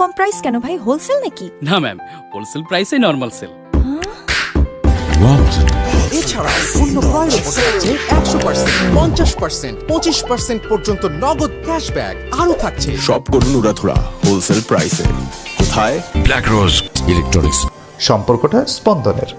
কম price কেন ভাই? Wholesale নাকি? না ম্যাম, হোলসেল প্রাইসে নরমাল সেল। এছাড়া পণ্য ক্রয়ের উপর থাকছে 100%, 50%, 25% পর্যন্ত নগদ ক্যাশব্যাক। আরও থাকছে সব করুন উড়াধুরা হোলসেল প্রাইসে। কোথায়? ব্ল্যাক রোজ ইলেকট্রনিক্স। সম্পর্কটা স্পন্দনের।